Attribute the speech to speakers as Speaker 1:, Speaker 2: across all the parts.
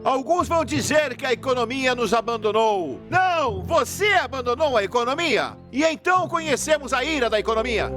Speaker 1: Alguns vão dizer que a economia nos abandonou. Não, você abandonou a economia. E então conhecemos a ira da economia.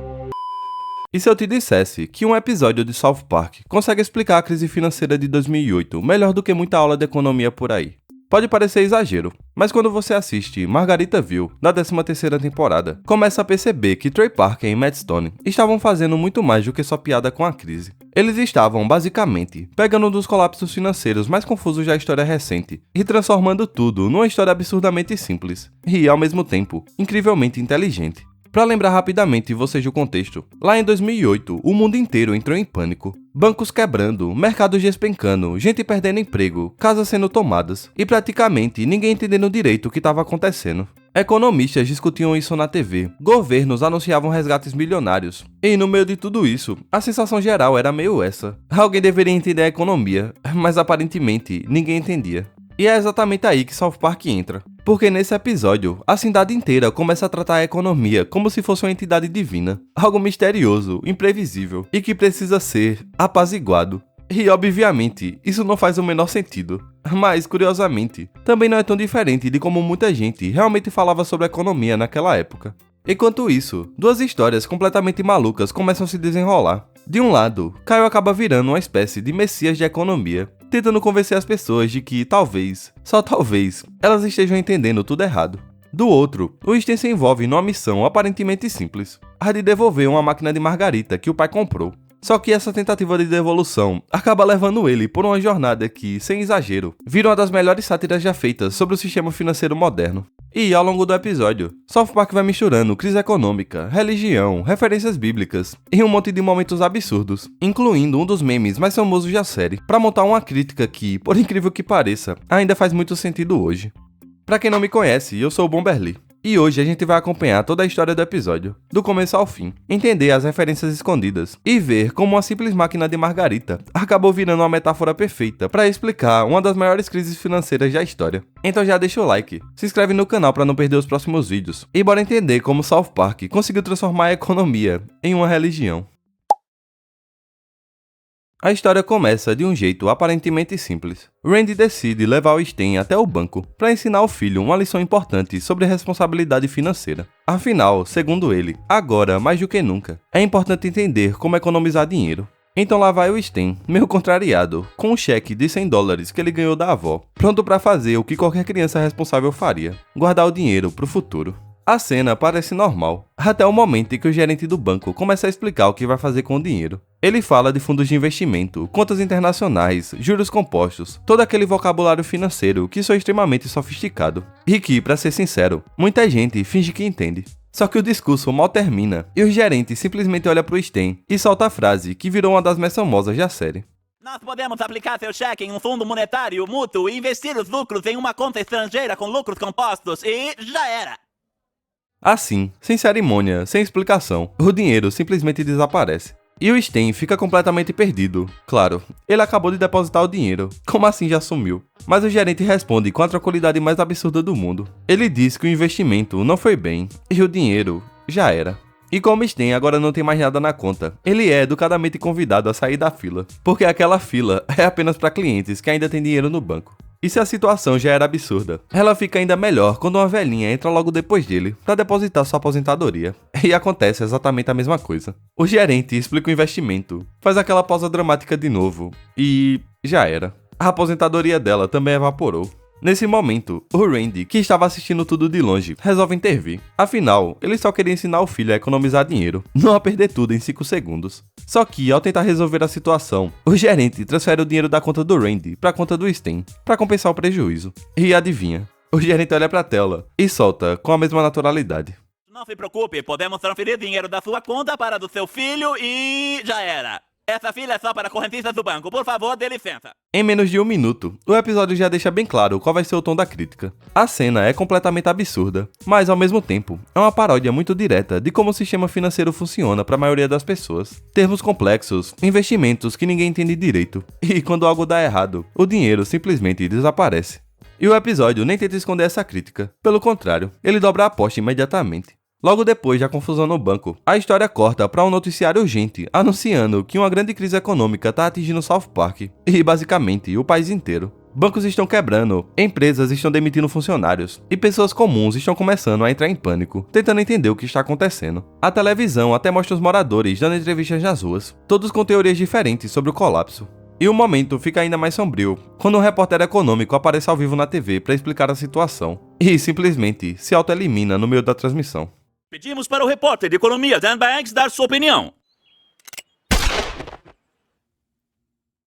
Speaker 2: E se eu te dissesse que um episódio de South Park consegue explicar a crise financeira de 2008 melhor do que muita aula de economia por aí? Pode parecer exagero, mas quando você assiste Margaritaville, na 13ª temporada, começa a perceber que Trey Parker e Matt Stone estavam fazendo muito mais do que só piada com a crise. Eles estavam, basicamente, pegando um dos colapsos financeiros mais confusos da história recente e transformando tudo numa história absurdamente simples e, ao mesmo tempo, incrivelmente inteligente. Para lembrar rapidamente vocês do contexto, lá em 2008, o mundo inteiro entrou em pânico. Bancos quebrando, mercados despencando, gente perdendo emprego, casas sendo tomadas e praticamente ninguém entendendo direito o que estava acontecendo. Economistas discutiam isso na TV, governos anunciavam resgates milionários. E no meio de tudo isso, a sensação geral era meio essa. Alguém deveria entender a economia, mas aparentemente ninguém entendia. E é exatamente aí que South Park entra. Porque nesse episódio, a cidade inteira começa a tratar a economia como se fosse uma entidade divina. Algo misterioso, imprevisível e que precisa ser apaziguado. E obviamente, isso não faz o menor sentido. Mas, curiosamente, também não é tão diferente de como muita gente realmente falava sobre a economia naquela época. Enquanto isso, duas histórias completamente malucas começam a se desenrolar. De um lado, Kyle acaba virando uma espécie de messias de economia, tentando convencer as pessoas de que talvez, só talvez, elas estejam entendendo tudo errado. Do outro, o Stan se envolve numa missão aparentemente simples, a de devolver uma máquina de margarita que o pai comprou. Só que essa tentativa de devolução acaba levando ele por uma jornada que, sem exagero, vira uma das melhores sátiras já feitas sobre o sistema financeiro moderno. E, ao longo do episódio, South Park vai misturando crise econômica, religião, referências bíblicas e um monte de momentos absurdos, incluindo um dos memes mais famosos da série, para montar uma crítica que, por incrível que pareça, ainda faz muito sentido hoje. Pra quem não me conhece, eu sou o Bomberly. E hoje a gente vai acompanhar toda a história do episódio, do começo ao fim, entender as referências escondidas e ver como uma simples máquina de margarita acabou virando uma metáfora perfeita para explicar uma das maiores crises financeiras da história. Então já deixa o like, se inscreve no canal para não perder os próximos vídeos e bora entender como South Park conseguiu transformar a economia em uma religião. A história começa de um jeito aparentemente simples. Randy decide levar o Stan até o banco para ensinar ao filho uma lição importante sobre responsabilidade financeira. Afinal, segundo ele, agora mais do que nunca, é importante entender como economizar dinheiro. Então lá vai o Stan, meio contrariado, com um cheque de $100 que ele ganhou da avó, pronto para fazer o que qualquer criança responsável faria: guardar o dinheiro para o futuro. A cena parece normal, até o momento em que o gerente do banco começa a explicar o que vai fazer com o dinheiro. Ele fala de fundos de investimento, contas internacionais, juros compostos, todo aquele vocabulário financeiro que soa extremamente sofisticado. E que, pra ser sincero, muita gente finge que entende. Só que o discurso mal termina e o gerente simplesmente olha pro Stan e solta a frase que virou uma das mais famosas da série.
Speaker 3: Nós podemos aplicar seu cheque em um fundo monetário mútuo e investir os lucros em uma conta estrangeira com lucros compostos e já era.
Speaker 2: Assim, sem cerimônia, sem explicação, o dinheiro simplesmente desaparece. E o Stan fica completamente perdido. Claro, ele acabou de depositar o dinheiro, como assim já sumiu? Mas o gerente responde com a tranquilidade mais absurda do mundo. Ele diz que o investimento não foi bem, e o dinheiro já era. E como Stan agora não tem mais nada na conta, ele é educadamente convidado a sair da fila, porque aquela fila é apenas para clientes que ainda têm dinheiro no banco. E se a situação já era absurda, ela fica ainda melhor quando uma velhinha entra logo depois dele para depositar sua aposentadoria. E acontece exatamente a mesma coisa. O gerente explica o investimento, faz aquela pausa dramática de novo e já era. A aposentadoria dela também evaporou. Nesse momento, o Randy, que estava assistindo tudo de longe, resolve intervir. Afinal, ele só queria ensinar o filho a economizar dinheiro, não a perder tudo em 5 segundos. Só que, ao tentar resolver a situação, o gerente transfere o dinheiro da conta do Randy para a conta do Stan, para compensar o prejuízo. E adivinha, o gerente olha para a tela e solta com a mesma naturalidade.
Speaker 3: Não se preocupe, podemos transferir dinheiro da sua conta para a do seu filho e já era. Essa fila é só para correntistas do banco, por favor, dê licença.
Speaker 2: Em menos de 1 minuto, o episódio já deixa bem claro qual vai ser o tom da crítica. A cena é completamente absurda, mas ao mesmo tempo, é uma paródia muito direta de como o sistema financeiro funciona para a maioria das pessoas. Termos complexos, investimentos que ninguém entende direito, e quando algo dá errado, o dinheiro simplesmente desaparece. E o episódio nem tenta esconder essa crítica, pelo contrário, ele dobra a aposta imediatamente. Logo depois da confusão no banco, a história corta para um noticiário urgente anunciando que uma grande crise econômica está atingindo South Park e, basicamente, o país inteiro. Bancos estão quebrando, empresas estão demitindo funcionários e pessoas comuns estão começando a entrar em pânico, tentando entender o que está acontecendo. A televisão até mostra os moradores dando entrevistas nas ruas, todos com teorias diferentes sobre o colapso. E o momento fica ainda mais sombrio quando um repórter econômico aparece ao vivo na TV para explicar a situação e simplesmente se autoelimina no meio da transmissão.
Speaker 3: Pedimos para o repórter de economia Dan Banks dar sua opinião.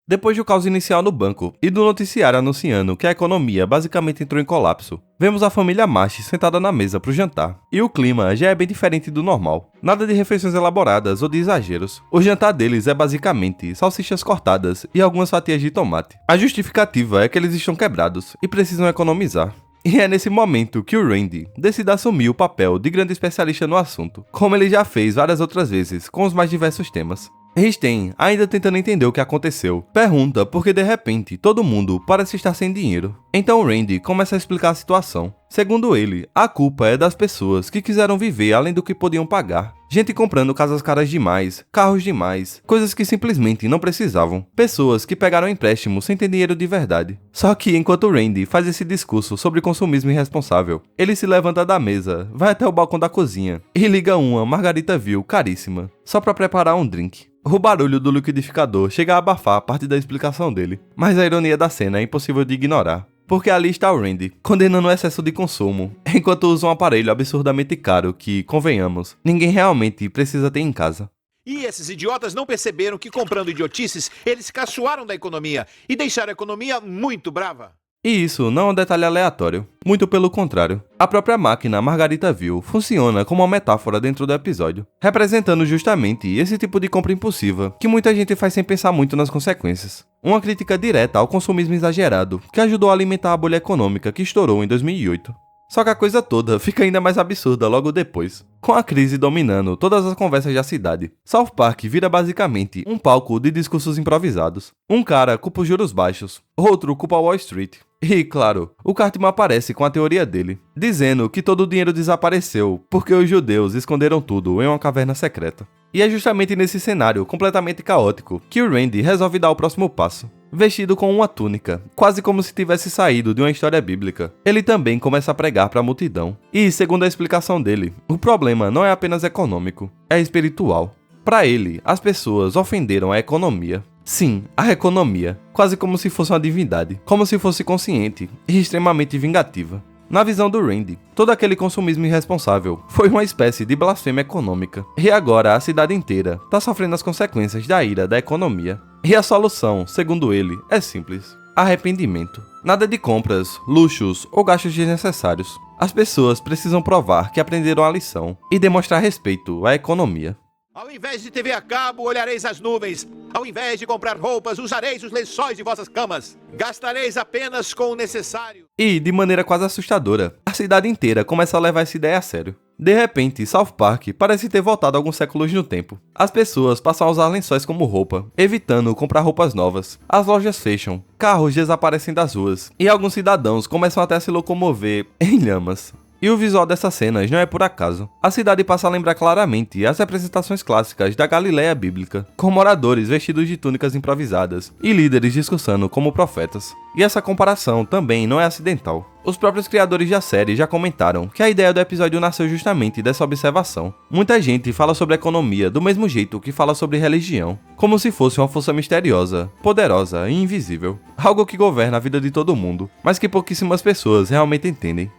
Speaker 2: Depois do caos inicial no banco e do noticiário anunciando que a economia basicamente entrou em colapso, vemos a família Marsh sentada na mesa para o jantar. E o clima já é bem diferente do normal. Nada de refeições elaboradas ou de exageros. O jantar deles é basicamente salsichas cortadas e algumas fatias de tomate. A justificativa é que eles estão quebrados e precisam economizar. E é nesse momento que o Randy decide assumir o papel de grande especialista no assunto, como ele já fez várias outras vezes com os mais diversos temas. Sten, ainda tentando entender o que aconteceu, pergunta por que de repente todo mundo parece estar sem dinheiro. Então Randy começa a explicar a situação. Segundo ele, a culpa é das pessoas que quiseram viver além do que podiam pagar. Gente comprando casas caras demais, carros demais, coisas que simplesmente não precisavam. Pessoas que pegaram empréstimo sem ter dinheiro de verdade. Só que enquanto Randy faz esse discurso sobre consumismo irresponsável, ele se levanta da mesa, vai até o balcão da cozinha e liga uma Margaritaville caríssima, só para preparar um drink. O barulho do liquidificador chega a abafar parte da explicação dele, mas a ironia da cena é impossível de ignorar. Porque ali está o Randy, condenando o excesso de consumo, enquanto usa um aparelho absurdamente caro que, convenhamos, ninguém realmente precisa ter em casa.
Speaker 1: E esses idiotas não perceberam que comprando idiotices, eles caçoaram da economia e deixaram a economia muito brava.
Speaker 2: E isso não é um detalhe aleatório, muito pelo contrário. A própria máquina Margaritaville funciona como uma metáfora dentro do episódio, representando justamente esse tipo de compra impulsiva, que muita gente faz sem pensar muito nas consequências. Uma crítica direta ao consumismo exagerado, que ajudou a alimentar a bolha econômica que estourou em 2008. Só que a coisa toda fica ainda mais absurda logo depois. Com a crise dominando todas as conversas da cidade, South Park vira basicamente um palco de discursos improvisados. Um cara culpa os juros baixos, outro culpa Wall Street. E, claro, o Cartman aparece com a teoria dele, dizendo que todo o dinheiro desapareceu porque os judeus esconderam tudo em uma caverna secreta. E é justamente nesse cenário completamente caótico que o Randy resolve dar o próximo passo. Vestido com uma túnica, quase como se tivesse saído de uma história bíblica, ele também começa a pregar para a multidão. E, segundo a explicação dele, o problema não é apenas econômico, é espiritual. Para ele, as pessoas ofenderam a economia. Sim, a economia, quase como se fosse uma divindade, como se fosse consciente e extremamente vingativa. Na visão do Randy, todo aquele consumismo irresponsável foi uma espécie de blasfêmia econômica. E agora a cidade inteira está sofrendo as consequências da ira da economia. E a solução, segundo ele, é simples: arrependimento. Nada de compras, luxos ou gastos desnecessários. As pessoas precisam provar que aprenderam a lição e demonstrar respeito à economia.
Speaker 1: Ao invés de TV a cabo, olhareis as nuvens. Ao invés de comprar roupas, usareis os lençóis de vossas camas. Gastareis apenas com o necessário.
Speaker 2: E, de maneira quase assustadora, a cidade inteira começa a levar essa ideia a sério. De repente, South Park parece ter voltado alguns séculos no tempo. As pessoas passam a usar lençóis como roupa, evitando comprar roupas novas. As lojas fecham, carros desaparecem das ruas, e alguns cidadãos começam até a se locomover em lhamas. E o visual dessas cenas não é por acaso. A cidade passa a lembrar claramente as representações clássicas da Galileia bíblica, com moradores vestidos de túnicas improvisadas e líderes discursando como profetas. E essa comparação também não é acidental. Os próprios criadores da série já comentaram que a ideia do episódio nasceu justamente dessa observação. Muita gente fala sobre economia do mesmo jeito que fala sobre religião, como se fosse uma força misteriosa, poderosa e invisível. Algo que governa a vida de todo mundo, mas que pouquíssimas pessoas realmente entendem.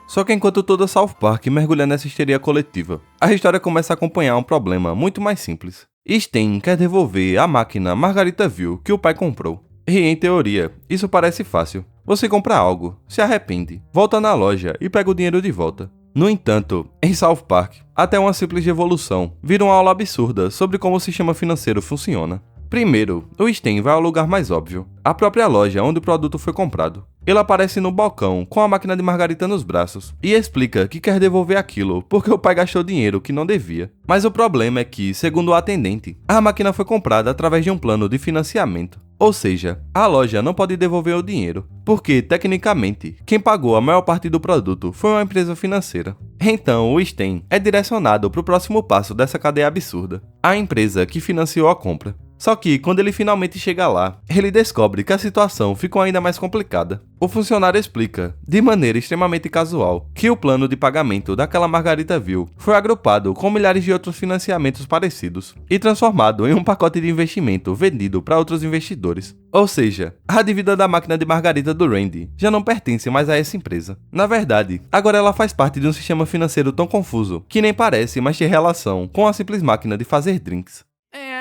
Speaker 2: Só que enquanto toda South Park mergulha nessa histeria coletiva, a história começa a acompanhar um problema muito mais simples. Sten quer devolver a máquina Margaritaville que o pai comprou. E em teoria, isso parece fácil. Você compra algo, se arrepende, volta na loja e pega o dinheiro de volta. No entanto, em South Park, até uma simples devolução vira uma aula absurda sobre como o sistema financeiro funciona. Primeiro, o Sten vai ao lugar mais óbvio, a própria loja onde o produto foi comprado. Ele aparece no balcão com a máquina de margarita nos braços e explica que quer devolver aquilo porque o pai gastou dinheiro que não devia. Mas o problema é que, segundo o atendente, a máquina foi comprada através de um plano de financiamento. Ou seja, a loja não pode devolver o dinheiro, porque, tecnicamente, quem pagou a maior parte do produto foi uma empresa financeira. Então, o Sten é direcionado para o próximo passo dessa cadeia absurda, a empresa que financiou a compra. Só que, quando ele finalmente chega lá, ele descobre que a situação ficou ainda mais complicada. O funcionário explica, de maneira extremamente casual, que o plano de pagamento daquela Margaritaville foi agrupado com milhares de outros financiamentos parecidos e transformado em um pacote de investimento vendido para outros investidores. Ou seja, a dívida da máquina de margarita do Randy já não pertence mais a essa empresa. Na verdade, agora ela faz parte de um sistema financeiro tão confuso que nem parece mais ter relação com a simples máquina de fazer drinks.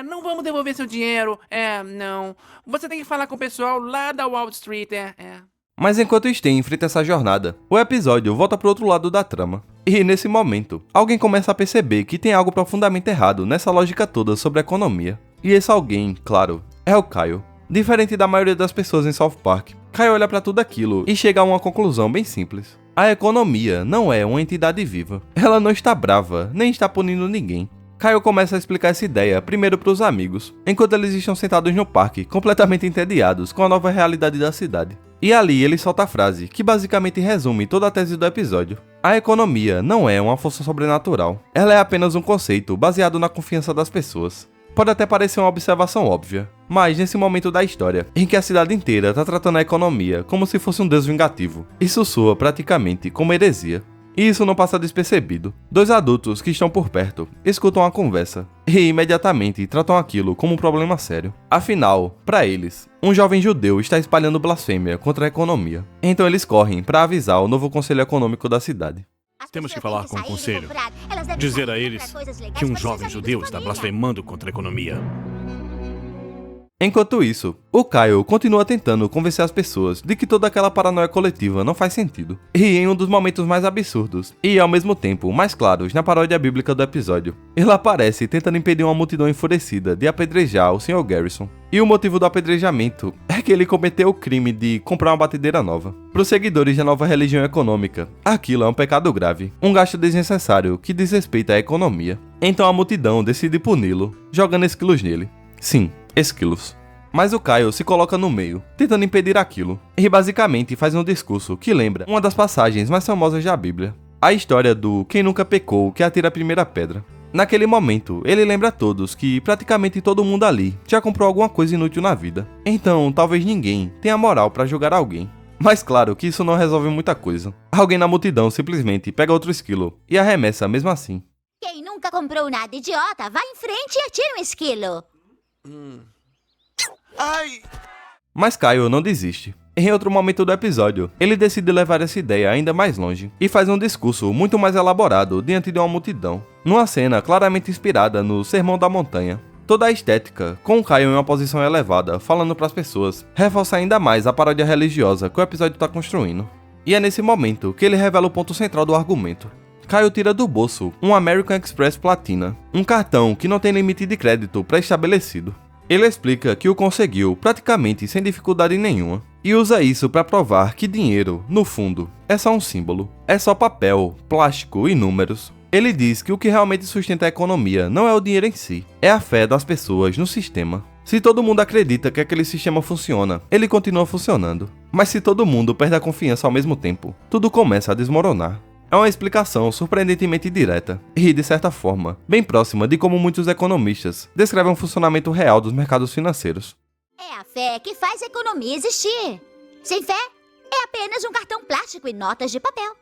Speaker 4: Não vamos devolver seu dinheiro. Não. Você tem que falar com o pessoal lá da Wall Street,
Speaker 2: Mas enquanto Sten enfrenta essa jornada, o episódio volta pro outro lado da trama. E nesse momento, alguém começa a perceber que tem algo profundamente errado nessa lógica toda sobre a economia. E esse alguém, claro, é o Kyle. Diferente da maioria das pessoas em South Park, Kyle olha pra tudo aquilo e chega a uma conclusão bem simples. A economia não é uma entidade viva. Ela não está brava, nem está punindo ninguém. Kyle começa a explicar essa ideia primeiro para os amigos, enquanto eles estão sentados no parque, completamente entediados com a nova realidade da cidade. E ali ele solta a frase, que basicamente resume toda a tese do episódio. A economia não é uma força sobrenatural, ela é apenas um conceito baseado na confiança das pessoas. Pode até parecer uma observação óbvia, mas nesse momento da história, em que a cidade inteira está tratando a economia como se fosse um deus vingativo, isso soa praticamente como heresia. E isso não passa despercebido. Dois adultos que estão por perto escutam a conversa e imediatamente tratam aquilo como um problema sério. Afinal, para eles, um jovem judeu está espalhando blasfêmia contra a economia. Então eles correm para avisar o novo conselho econômico da cidade.
Speaker 5: Temos que falar com o conselho. Dizer a eles que um jovem judeu está blasfemando contra a economia.
Speaker 2: Enquanto isso, o Kyle continua tentando convencer as pessoas de que toda aquela paranoia coletiva não faz sentido. E em um dos momentos mais absurdos, e ao mesmo tempo mais claros na paródia bíblica do episódio, ele aparece tentando impedir uma multidão enfurecida de apedrejar o Sr. Garrison. E o motivo do apedrejamento é que ele cometeu o crime de comprar uma batedeira nova. Para os seguidores da nova religião econômica, aquilo é um pecado grave, um gasto desnecessário que desrespeita a economia. Então a multidão decide puni-lo, jogando esquilos nele. Sim, esquilos. Mas o Kyle se coloca no meio, tentando impedir aquilo, e basicamente faz um discurso que lembra uma das passagens mais famosas da Bíblia, a história do quem nunca pecou que atira a primeira pedra. Naquele momento, ele lembra a todos que praticamente todo mundo ali já comprou alguma coisa inútil na vida, então talvez ninguém tenha moral para julgar alguém. Mas claro que isso não resolve muita coisa. Alguém na multidão simplesmente pega outro esquilo e arremessa mesmo assim.
Speaker 6: Quem nunca comprou nada idiota, vá em frente e atire um esquilo.
Speaker 1: Ai!
Speaker 2: Mas Kyle não desiste. Em outro momento do episódio, ele decide levar essa ideia ainda mais longe e faz um discurso muito mais elaborado diante de uma multidão, numa cena claramente inspirada no Sermão da Montanha. Toda a estética, com o Kyle em uma posição elevada, falando para as pessoas, reforça ainda mais a paródia religiosa que o episódio está construindo. E é nesse momento que ele revela o ponto central do argumento. Kyle tira do bolso um American Express Platina, um cartão que não tem limite de crédito pré-estabelecido. Ele explica que o conseguiu praticamente sem dificuldade nenhuma, e usa isso para provar que dinheiro, no fundo, é só um símbolo, é só papel, plástico e números. Ele diz que o que realmente sustenta a economia não é o dinheiro em si, é a fé das pessoas no sistema. Se todo mundo acredita que aquele sistema funciona, ele continua funcionando. Mas se todo mundo perde a confiança ao mesmo tempo, tudo começa a desmoronar. É uma explicação surpreendentemente direta e, de certa forma, bem próxima de como muitos economistas descrevem o funcionamento real dos mercados financeiros.
Speaker 6: É a fé que faz a economia existir. Sem fé, é apenas um cartão plástico e notas de papel.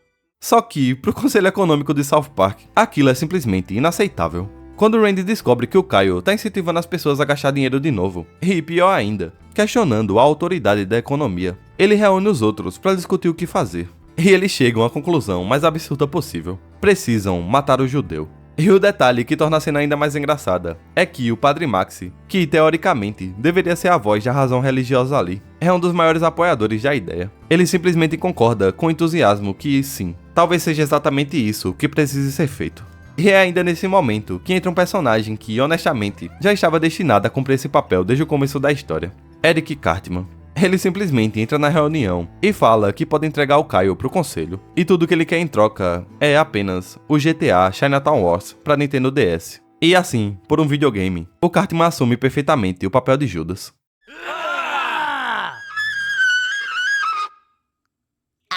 Speaker 2: Só que, pro Conselho Econômico de South Park, aquilo é simplesmente inaceitável. Quando o Randy descobre que o Kyle tá incentivando as pessoas a gastar dinheiro de novo, e pior ainda, questionando a autoridade da economia, ele reúne os outros para discutir o que fazer. E eles chegam à conclusão mais absurda possível. Precisam matar o judeu. E o detalhe que torna a cena ainda mais engraçada é que o Padre Maxi, que teoricamente deveria ser a voz da razão religiosa ali, é um dos maiores apoiadores da ideia. Ele simplesmente concorda com entusiasmo que, sim, talvez seja exatamente isso que precise ser feito. E é ainda nesse momento que entra um personagem que, honestamente, já estava destinado a cumprir esse papel desde o começo da história. Eric Cartman. Ele simplesmente entra na reunião e fala que pode entregar o Kyle pro conselho, e tudo que ele quer em troca é apenas o GTA Chinatown Wars pra Nintendo DS. E assim, por um videogame, o Cartman assume perfeitamente o papel de Judas.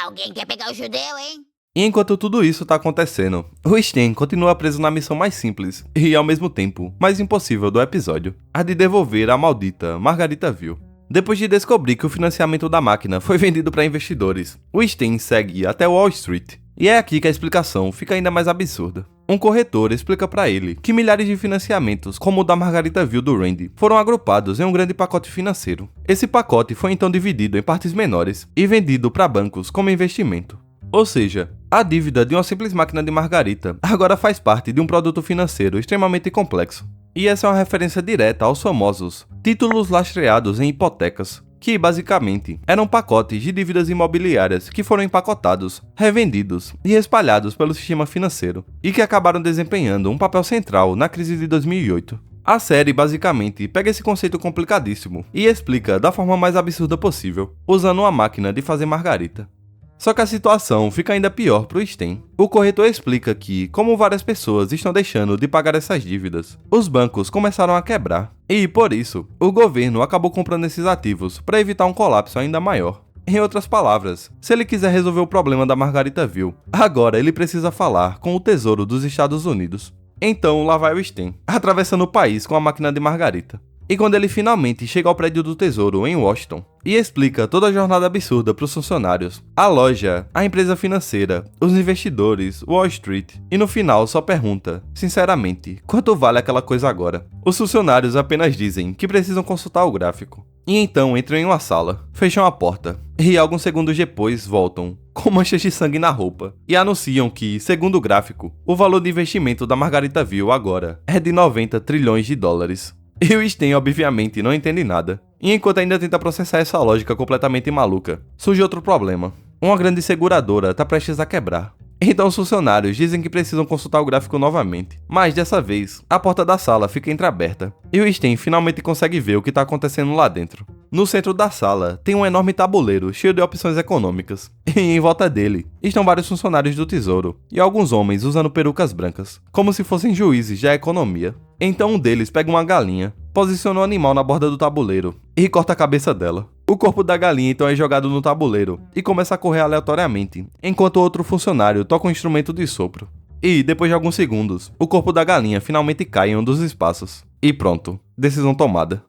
Speaker 6: Alguém quer pegar o judeu, hein?
Speaker 2: E enquanto tudo isso tá acontecendo, o Sten continua preso na missão mais simples e, ao mesmo tempo, mais impossível do episódio, a de devolver a maldita Margaritaville. Depois de descobrir que o financiamento da máquina foi vendido para investidores, o Sten segue até Wall Street. E é aqui que a explicação fica ainda mais absurda. Um corretor explica para ele que milhares de financiamentos, como o da Margaritaville do Randy, foram agrupados em um grande pacote financeiro. Esse pacote foi então dividido em partes menores e vendido para bancos como investimento. Ou seja, a dívida de uma simples máquina de margarita agora faz parte de um produto financeiro extremamente complexo. E essa é uma referência direta aos famosos títulos lastreados em hipotecas, que basicamente eram pacotes de dívidas imobiliárias que foram empacotados, revendidos e espalhados pelo sistema financeiro, e que acabaram desempenhando um papel central na crise de 2008. A série basicamente pega esse conceito complicadíssimo e explica da forma mais absurda possível, usando uma máquina de fazer margarita. Só que a situação fica ainda pior pro Sten. O corretor explica que, como várias pessoas estão deixando de pagar essas dívidas, os bancos começaram a quebrar. E, por isso, o governo acabou comprando esses ativos para evitar um colapso ainda maior. Em outras palavras, se ele quiser resolver o problema da Margaritaville, agora ele precisa falar com o Tesouro dos Estados Unidos. Então lá vai o Sten, atravessando o país com a máquina de margarita. E quando ele finalmente chega ao prédio do Tesouro em Washington e explica toda a jornada absurda para os funcionários, a loja, a empresa financeira, os investidores, Wall Street, e no final só pergunta, sinceramente, quanto vale aquela coisa agora? Os funcionários apenas dizem que precisam consultar o gráfico. E então entram em uma sala, fecham a porta, e alguns segundos depois voltam, com manchas de sangue na roupa, e anunciam que, segundo o gráfico, o valor de investimento da Margaritaville agora é de 90 trilhões de dólares. E o Sten, obviamente, não entende nada. E enquanto ainda tenta processar essa lógica completamente maluca, surge outro problema. Uma grande seguradora está prestes a quebrar. Então os funcionários dizem que precisam consultar o gráfico novamente. Mas dessa vez, a porta da sala fica entreaberta. E o Sten finalmente consegue ver o que está acontecendo lá dentro. No centro da sala, tem um enorme tabuleiro cheio de opções econômicas. E em volta dele, estão vários funcionários do tesouro. E alguns homens usando perucas brancas, como se fossem juízes da economia. Então um deles pega uma galinha, posiciona o animal na borda do tabuleiro e corta a cabeça dela. O corpo da galinha então é jogado no tabuleiro e começa a correr aleatoriamente, enquanto outro funcionário toca um instrumento de sopro. E, depois de alguns segundos, o corpo da galinha finalmente cai em um dos espaços. E pronto, decisão tomada.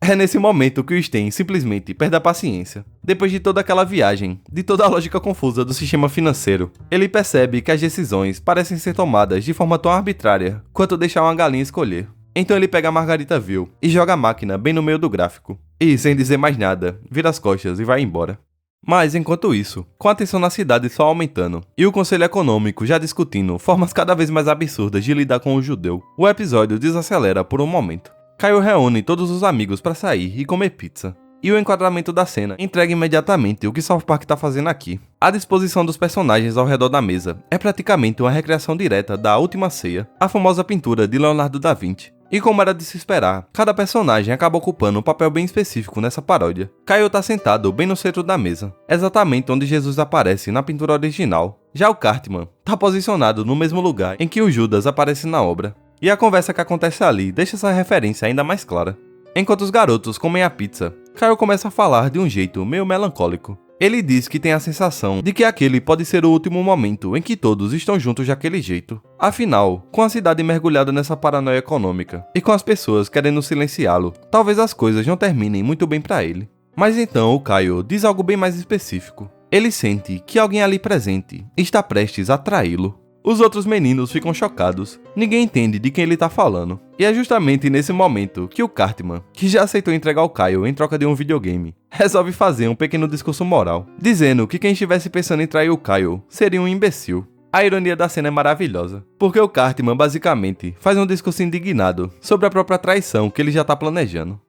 Speaker 2: É nesse momento que o Sten simplesmente perde a paciência. Depois de toda aquela viagem, de toda a lógica confusa do sistema financeiro, ele percebe que as decisões parecem ser tomadas de forma tão arbitrária quanto deixar uma galinha escolher. Então ele pega a Margaritaville e joga a máquina bem no meio do gráfico. E, sem dizer mais nada, vira as costas e vai embora. Mas, enquanto isso, com a tensão na cidade só aumentando, e o Conselho Econômico já discutindo formas cada vez mais absurdas de lidar com o judeu, o episódio desacelera por um momento. Kyle reúne todos os amigos para sair e comer pizza. E o enquadramento da cena entrega imediatamente o que South Park está fazendo aqui. A disposição dos personagens ao redor da mesa é praticamente uma recriação direta da Última Ceia, a famosa pintura de Leonardo da Vinci. E como era de se esperar, cada personagem acaba ocupando um papel bem específico nessa paródia. Kyle está sentado bem no centro da mesa, exatamente onde Jesus aparece na pintura original. Já o Cartman está posicionado no mesmo lugar em que o Judas aparece na obra. E a conversa que acontece ali deixa essa referência ainda mais clara. Enquanto os garotos comem a pizza, Kyle começa a falar de um jeito meio melancólico. Ele diz que tem a sensação de que aquele pode ser o último momento em que todos estão juntos daquele jeito. Afinal, com a cidade mergulhada nessa paranoia econômica e com as pessoas querendo silenciá-lo, talvez as coisas não terminem muito bem pra ele. Mas então o Kyle diz algo bem mais específico. Ele sente que alguém ali presente está prestes a traí-lo. Os outros meninos ficam chocados, ninguém entende de quem ele tá falando. E é justamente nesse momento que o Cartman, que já aceitou entregar o Kyle em troca de um videogame, resolve fazer um pequeno discurso moral, dizendo que quem estivesse pensando em trair o Kyle seria um imbecil. A ironia da cena é maravilhosa, porque o Cartman basicamente faz um discurso indignado sobre a própria traição que ele já tá planejando.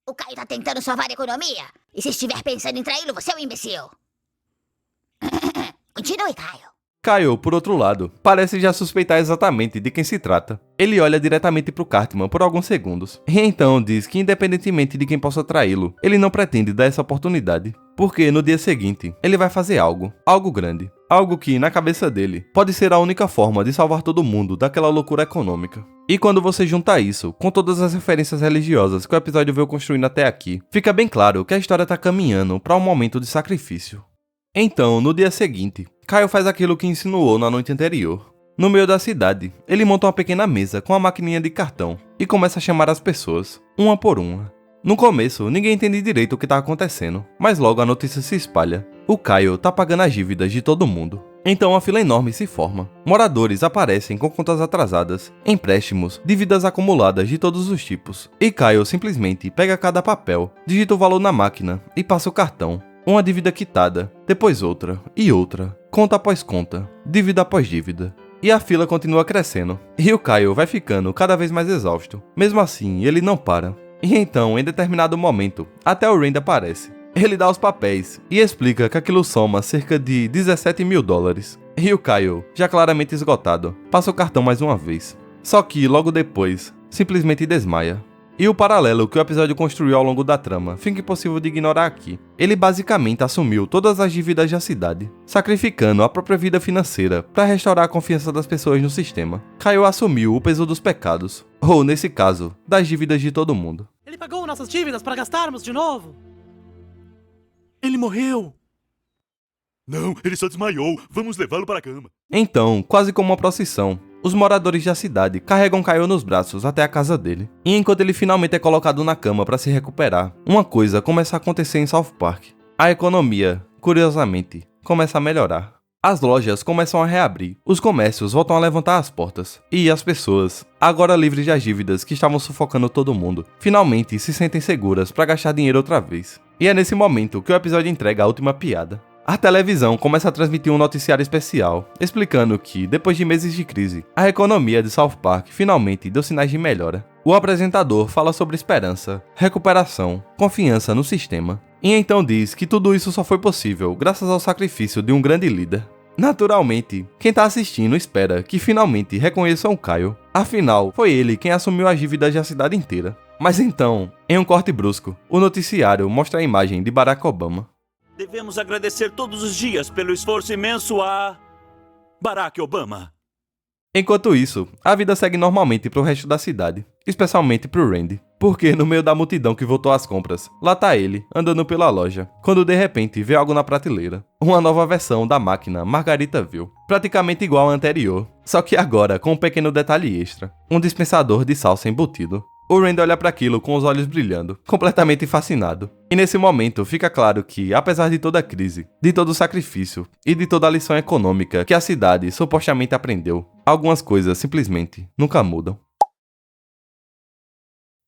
Speaker 6: O Kyle tá tentando salvar a economia, e se estiver pensando em traí-lo, você é um imbecil. Continue, Kyle.
Speaker 2: Kyle, por outro lado, parece já suspeitar exatamente de quem se trata. Ele olha diretamente pro Cartman por alguns segundos, e então diz que independentemente de quem possa traí-lo, ele não pretende dar essa oportunidade. Porque no dia seguinte, ele vai fazer algo grande. Algo que, na cabeça dele, pode ser a única forma de salvar todo mundo daquela loucura econômica. E quando você junta isso com todas as referências religiosas que o episódio veio construindo até aqui, fica bem claro que a história tá caminhando para um momento de sacrifício. Então, no dia seguinte, Kyle faz aquilo que insinuou na noite anterior. No meio da cidade, ele monta uma pequena mesa com uma maquininha de cartão e começa a chamar as pessoas, uma por uma. No começo, ninguém entende direito o que tá acontecendo, mas logo a notícia se espalha. O Kyle tá pagando as dívidas de todo mundo. Então uma fila enorme se forma. Moradores aparecem com contas atrasadas, empréstimos, dívidas acumuladas de todos os tipos. E Kyle simplesmente pega cada papel, digita o valor na máquina e passa o cartão. Uma dívida quitada, depois outra e outra, conta após conta, dívida após dívida. E a fila continua crescendo. E o Kyle vai ficando cada vez mais exausto. Mesmo assim, ele não para. E então, em determinado momento, até o Randy aparece. Ele dá os papéis e explica que aquilo soma cerca de 17 mil dólares. E o Kyle, já claramente esgotado, passa o cartão mais uma vez. Só que, logo depois, simplesmente desmaia. E o paralelo que o episódio construiu ao longo da trama fica impossível de ignorar aqui. Ele basicamente assumiu todas as dívidas da cidade, sacrificando a própria vida financeira para restaurar a confiança das pessoas no sistema. Kyle assumiu o peso dos pecados, ou nesse caso, das dívidas de todo mundo.
Speaker 7: Ele pagou nossas dívidas para gastarmos de novo.
Speaker 5: Ele morreu.
Speaker 8: Não, ele só desmaiou. Vamos levá-lo para a cama.
Speaker 2: Então, quase como uma procissão, os moradores da cidade carregam Kyle nos braços até a casa dele. E enquanto ele finalmente é colocado na cama para se recuperar, uma coisa começa a acontecer em South Park. A economia, curiosamente, começa a melhorar. As lojas começam a reabrir, os comércios voltam a levantar as portas, e as pessoas, agora livres das dívidas que estavam sufocando todo mundo, finalmente se sentem seguras para gastar dinheiro outra vez. E é nesse momento que o episódio entrega a última piada. A televisão começa a transmitir um noticiário especial, explicando que, depois de meses de crise, a economia de South Park finalmente deu sinais de melhora. O apresentador fala sobre esperança, recuperação, confiança no sistema, e então diz que tudo isso só foi possível graças ao sacrifício de um grande líder. Naturalmente, quem tá assistindo espera que finalmente reconheçam o Kyle, afinal, foi ele quem assumiu as dívidas da cidade inteira. Mas então, em um corte brusco, o noticiário mostra a imagem de Barack Obama.
Speaker 3: Devemos agradecer todos os dias pelo esforço imenso a Barack Obama.
Speaker 2: Enquanto isso, a vida segue normalmente pro resto da cidade, especialmente pro Randy, porque no meio da multidão que voltou às compras, lá tá ele, andando pela loja, quando de repente vê algo na prateleira, uma nova versão da máquina Margaritaville, praticamente igual à anterior, só que agora com um pequeno detalhe extra, um dispensador de salsa embutido. O Randy olha para aquilo com os olhos brilhando, completamente fascinado. E nesse momento fica claro que, apesar de toda a crise, de todo o sacrifício e de toda a lição econômica que a cidade supostamente aprendeu, algumas coisas simplesmente nunca mudam.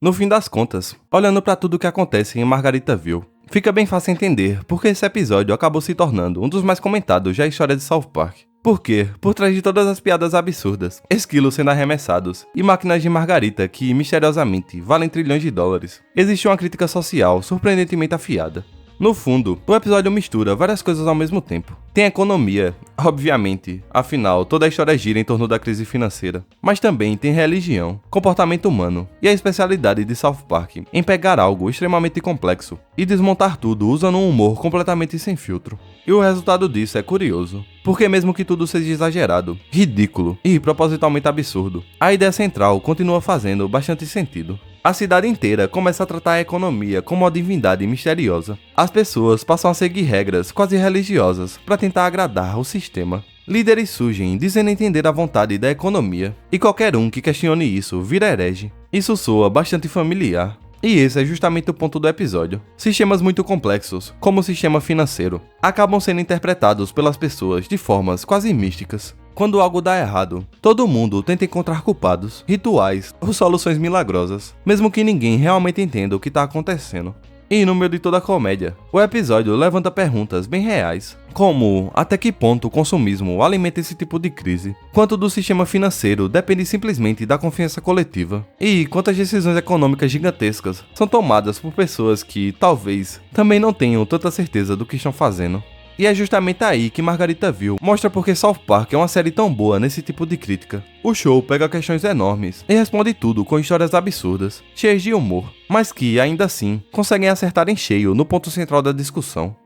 Speaker 2: No fim das contas, olhando para tudo o que acontece em Margaritaville, fica bem fácil entender porque esse episódio acabou se tornando um dos mais comentados da história de South Park. Porque, por trás de todas as piadas absurdas, esquilos sendo arremessados e máquinas de margarita que, misteriosamente, valem trilhões de dólares, existe uma crítica social surpreendentemente afiada. No fundo, o episódio mistura várias coisas ao mesmo tempo. Tem economia, obviamente, afinal, toda a história gira em torno da crise financeira. Mas também tem religião, comportamento humano e a especialidade de South Park em pegar algo extremamente complexo e desmontar tudo usando um humor completamente sem filtro. E o resultado disso é curioso, porque mesmo que tudo seja exagerado, ridículo e propositalmente absurdo, a ideia central continua fazendo bastante sentido. A cidade inteira começa a tratar a economia como uma divindade misteriosa. As pessoas passam a seguir regras quase religiosas para tentar agradar o sistema. Líderes surgem dizendo entender a vontade da economia, e qualquer um que questione isso vira herege. Isso soa bastante familiar. E esse é justamente o ponto do episódio. Sistemas muito complexos, como o sistema financeiro, acabam sendo interpretados pelas pessoas de formas quase místicas. Quando algo dá errado, todo mundo tenta encontrar culpados, rituais ou soluções milagrosas, mesmo que ninguém realmente entenda o que está acontecendo. E no meio de toda a comédia, o episódio levanta perguntas bem reais, como até que ponto o consumismo alimenta esse tipo de crise, quanto do sistema financeiro depende simplesmente da confiança coletiva, e quantas decisões econômicas gigantescas são tomadas por pessoas que, talvez, também não tenham tanta certeza do que estão fazendo. E é justamente aí que Margaritaville mostra porque South Park é uma série tão boa nesse tipo de crítica. O show pega questões enormes e responde tudo com histórias absurdas, cheias de humor, mas que, ainda assim, conseguem acertar em cheio no ponto central da discussão.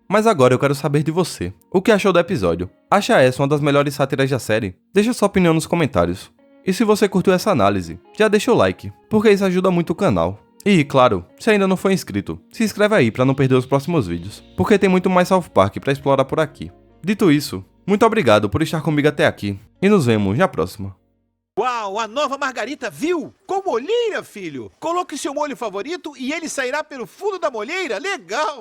Speaker 2: Mas agora eu quero saber de você. O que achou do episódio? Acha essa uma das melhores sátiras da série? Deixa sua opinião nos comentários. E se você curtiu essa análise, já deixa o like, porque isso ajuda muito o canal. E, claro, se ainda não for inscrito, se inscreve aí para não perder os próximos vídeos, porque tem muito mais South Park para explorar por aqui. Dito isso, muito obrigado por estar comigo até aqui, e nos vemos na próxima.
Speaker 1: Uau, a nova margarita viu? Com molheira, filho! Coloque seu molho favorito e ele sairá pelo fundo da molheira. Legal!